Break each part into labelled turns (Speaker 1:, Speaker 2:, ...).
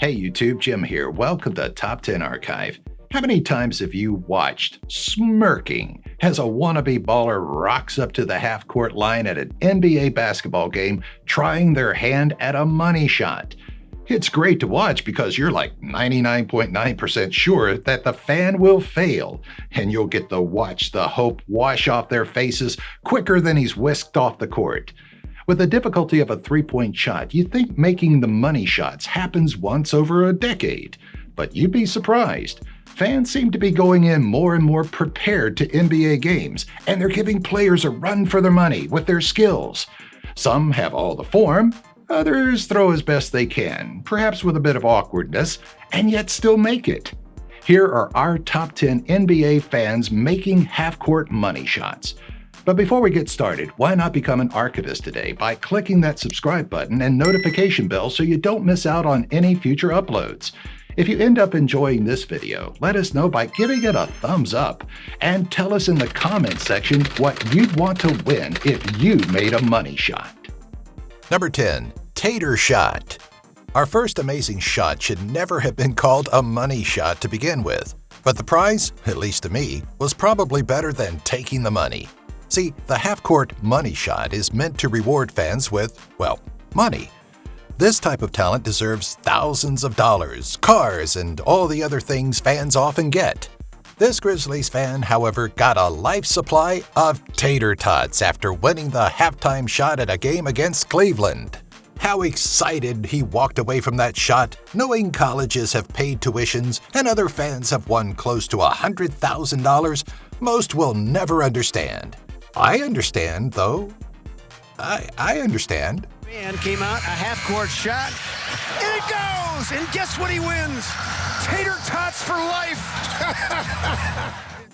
Speaker 1: Hey YouTube, Jim here. Welcome to Top 10 Archive. How many times have you watched smirking as a wannabe baller rocks up to the half-court line at an NBA basketball game trying their hand at a money shot? It's great to watch because you're like 99.9% sure that the fan will fail, and you'll get to watch the hope wash off their faces quicker than he's whisked off the court. With the difficulty of a three-point shot, you'd think making the money shots happens once over a decade. But you'd be surprised. Fans seem to be going in more and more prepared to NBA games, and they're giving players a run for their money with their skills. Some have all the form, others throw as best they can, perhaps with a bit of awkwardness, and yet still make it. Here are our top 10 NBA fans making half-court money shots. But before we get started, why not become an archivist today by clicking that subscribe button and notification bell so you don't miss out on any future uploads. If you end up enjoying this video, let us know by giving it a thumbs up and tell us in the comments section what you'd want to win if you made a money shot.
Speaker 2: Number 10. Tate Shot. Our first amazing shot should never have been called a money shot to begin with, but the prize, at least to me, was probably better than taking the money. See, the half-court money shot is meant to reward fans with, well, money. This type of talent deserves thousands of dollars, cars, and all the other things fans often get. This Grizzlies fan, however, got a life supply of tater tots after winning the halftime shot at a game against Cleveland. How excited he walked away from that shot, knowing colleges have paid tuitions and other fans have won close to $100,000, most will never understand. I understand, though. I understand.
Speaker 3: Man came out, a half-court shot, and it goes! And guess what he wins? Tater tots for life!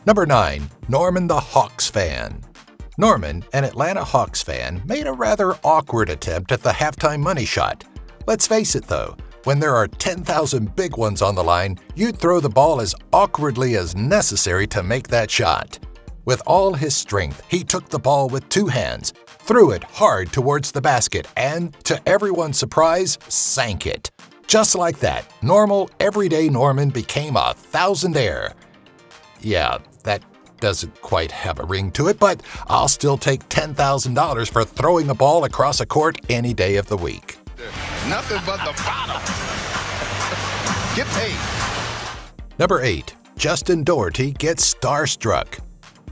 Speaker 2: Number 9. Norman the Hawks fan. Norman, an Atlanta Hawks fan, made a rather awkward attempt at the halftime money shot. Let's face it, though, when there are 10,000 big ones on the line, you'd throw the ball as awkwardly as necessary to make that shot. With all his strength, he took the ball with two hands, threw it hard towards the basket, and, to everyone's surprise, sank it. Just like that, normal, everyday Norman became a thousandaire. Yeah, that doesn't quite have a ring to it, but I'll still take $10,000 for throwing a ball across a court any day of the week.
Speaker 3: Nothing but the bottom. Get paid.
Speaker 2: Number 8. Justin Doherty gets starstruck.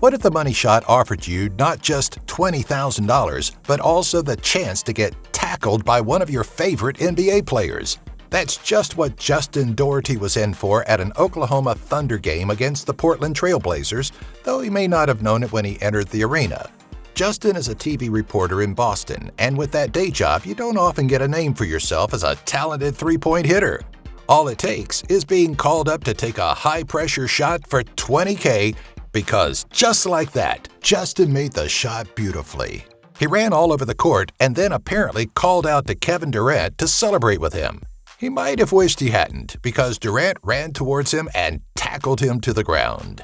Speaker 2: What if the money shot offered you not just $20,000, but also the chance to get tackled by one of your favorite NBA players? That's just what Justin Doherty was in for at an Oklahoma Thunder game against the Portland Trail Blazers, though he may not have known it when he entered the arena. Justin is a TV reporter in Boston, and with that day job, you don't often get a name for yourself as a talented three-point hitter. All it takes is being called up to take a high-pressure shot for $20K, because just like that, Justin made the shot beautifully. He ran all over the court and then apparently called out to Kevin Durant to celebrate with him. He might have wished he hadn't, because Durant ran towards him and tackled him to the ground.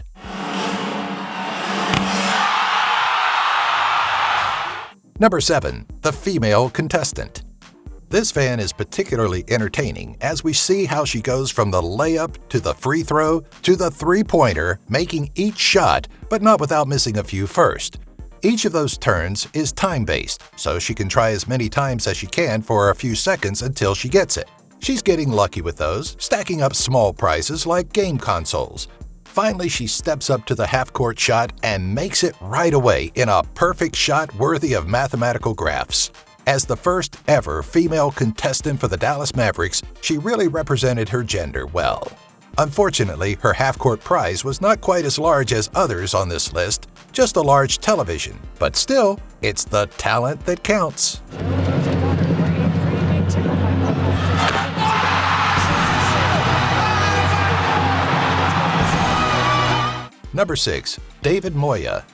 Speaker 2: Number 7. The Female Contestant. This fan is particularly entertaining as we see how she goes from the layup to the free throw to the three-pointer, making each shot, but not without missing a few first. Each of those turns is time-based, so she can try as many times as she can for a few seconds until she gets it. She's getting lucky with those, stacking up small prizes like game consoles. Finally, she steps up to the half-court shot and makes it right away in a perfect shot worthy of mathematical graphs. As the first ever female contestant for the Dallas Mavericks, she really represented her gender well. Unfortunately, her half-court prize was not quite as large as others on this list, just a large television. But still, it's the talent that counts. Number 6. David Moya.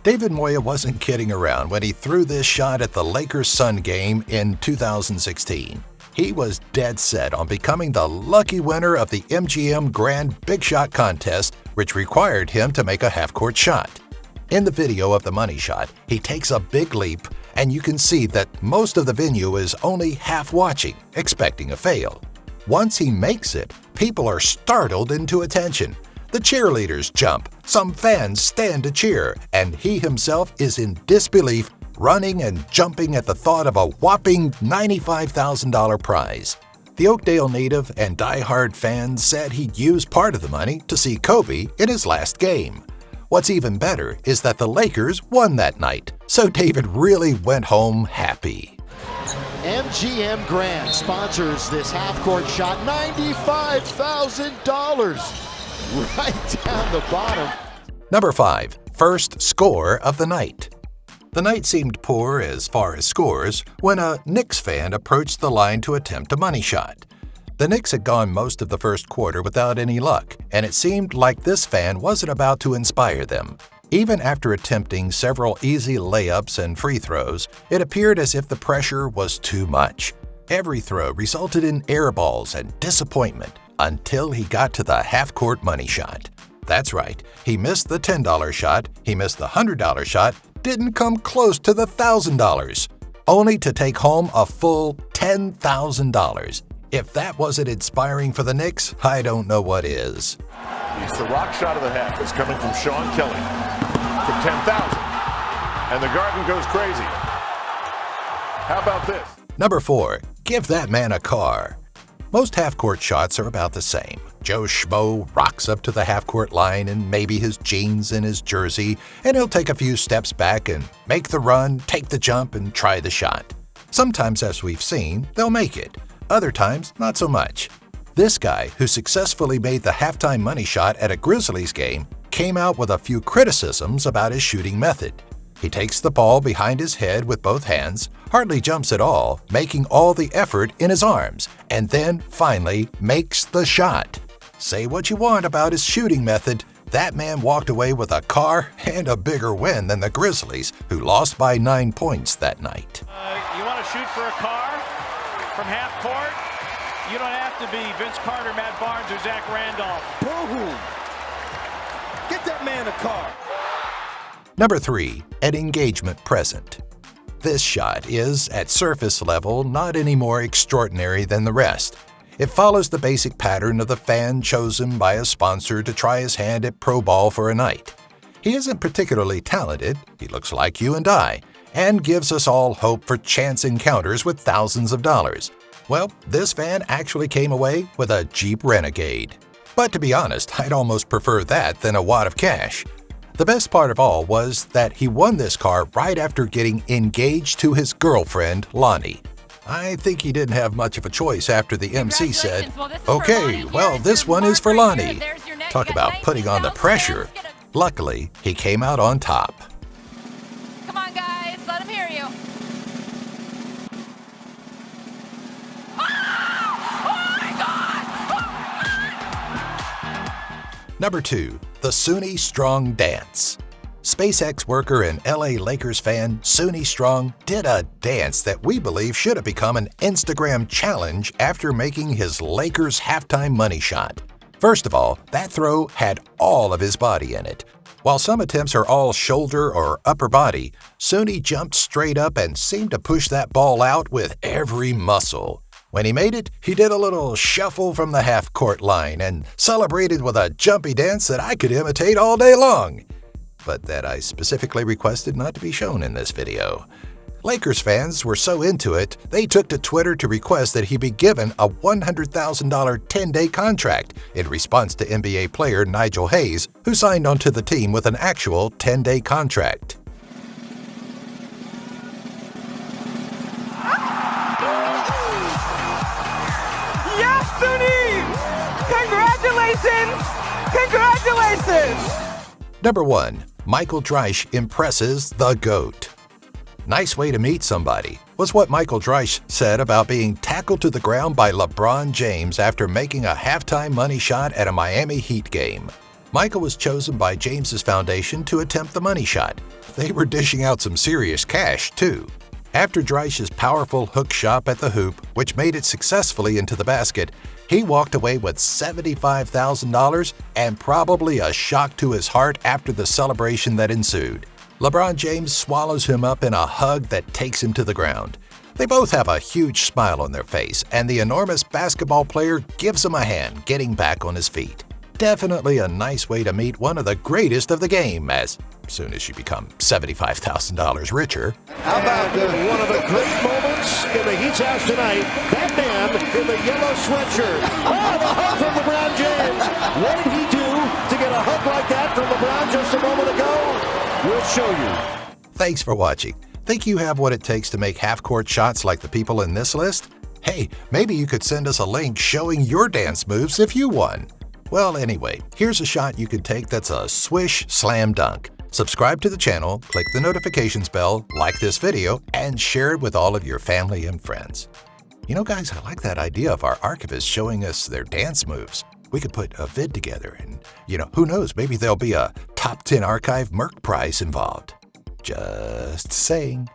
Speaker 2: David Moya wasn't kidding around when he threw this shot at the Lakers-Sun game in 2016. He was dead set on becoming the lucky winner of the MGM Grand Big Shot contest, which required him to make a half-court shot. In the video of the money shot, he takes a big leap, and you can see that most of the venue is only half watching, expecting a fail. Once he makes it, people are startled into attention. The cheerleaders jump, some fans stand to cheer, and he himself is in disbelief, running and jumping at the thought of a whopping $95,000 prize. The Oakdale native and die-hard fans said he'd use part of the money to see Kobe in his last game. What's even better is that the Lakers won that night, so David really went home happy.
Speaker 4: MGM Grand sponsors this half-court shot, $95,000 right down the bottom.
Speaker 2: Number 5. First score of the night. The night seemed poor as far as scores when a Knicks fan approached the line to attempt a money shot. The Knicks had gone most of the first quarter without any luck, and it seemed like this fan wasn't about to inspire them. Even after attempting several easy layups and free throws, it appeared as if the pressure was too much. Every throw resulted in air balls and disappointment until he got to the half-court money shot. That's right, he missed the $10 shot, he missed the $100 shot, didn't come close to the $1,000, only to take home a full $10,000. If that wasn't inspiring for the Knicks, I don't know what is.
Speaker 5: It's the rock shot of the half. It's coming from Sean Kelly for 10,000. And the Garden goes crazy. How about this?
Speaker 2: Number 4. Give that man a car. Most half-court shots are about the same. Joe Schmo rocks up to the half-court line in maybe his jeans and his jersey, and he'll take a few steps back and make the run, take the jump, and try the shot. Sometimes, as we've seen, they'll make it. Other times, not so much. This guy, who successfully made the halftime money shot at a Grizzlies game, came out with a few criticisms about his shooting method. He takes the ball behind his head with both hands, hardly jumps at all, making all the effort in his arms, and then finally makes the shot. Say what you want about his shooting method, that man walked away with a car and a bigger win than the Grizzlies, who lost by 9 points that night.
Speaker 6: You want to shoot for a car from half court? You don't have to be Vince Carter, Matt Barnes, or Zach Randolph.
Speaker 3: Boom! Get that man a car.
Speaker 2: Number 3. An engagement present. This shot is, at surface level, not any more extraordinary than the rest. It follows the basic pattern of the fan chosen by a sponsor to try his hand at pro ball for a night. He isn't particularly talented, he looks like you and I, and gives us all hope for chance encounters with thousands of dollars. Well, this fan actually came away with a Jeep Renegade. But to be honest, I'd almost prefer that than a wad of cash. The best part of all was that he won this car right after getting engaged to his girlfriend, Lonnie. I think he didn't have much of a choice after the MC said, "Okay, well, this one is for Lonnie." Talk about putting on the pressure. Luckily, he came out on top.
Speaker 7: Come on, guys, let him hear you. Oh my God!
Speaker 2: Number 2. The SUNY Strong Dance. SpaceX worker and LA Lakers fan SUNY Strong did a dance that we believe should have become an Instagram challenge after making his Lakers halftime money shot. First of all, that throw had all of his body in it. While some attempts are all shoulder or upper body, SUNY jumped straight up and seemed to push that ball out with every muscle. When he made it, he did a little shuffle from the half-court line and celebrated with a jumpy dance that I could imitate all day long, but that I specifically requested not to be shown in this video. Lakers fans were so into it, they took to Twitter to request that he be given a $100,000 10-day contract in response to NBA player Nigel Hayes, who signed onto the team with an actual 10-day contract.
Speaker 8: Yes, SUNY! Congratulations! Congratulations!
Speaker 2: Number 1. Michael Trice impresses the GOAT. Nice way to meet somebody, was what Michael Trice said about being tackled to the ground by LeBron James after making a halftime money shot at a Miami Heat game. Michael was chosen by James's foundation to attempt the money shot. They were dishing out some serious cash, too. After Trice's powerful hook shot at the hoop, which made it successfully into the basket, he walked away with $75,000 and probably a shock to his heart after the celebration that ensued. LeBron James swallows him up in a hug that takes him to the ground. They both have a huge smile on their face, and the enormous basketball player gives him a hand getting back on his feet. Definitely a nice way to meet one of the greatest of the game, as soon as you become $75,000 richer.
Speaker 3: How about one of the great moments in the Heat's house tonight? That man in the yellow sweatshirt. Oh, the hug from LeBron James. What did he do to get a hug like that from LeBron just a moment ago? We'll show you.
Speaker 2: Thanks for watching. Think you have what it takes to make half-court shots like the people in this list? Hey, maybe you could send us a link showing your dance moves if you won. Well, anyway, here's a shot you could take that's a swish slam dunk. Subscribe to the channel, click the notifications bell, like this video, and share it with all of your family and friends. You know, guys, I like that idea of our archivists showing us their dance moves. We could put a vid together and, who knows, maybe there'll be a Top 10 Archive Merc Prize involved. Just saying.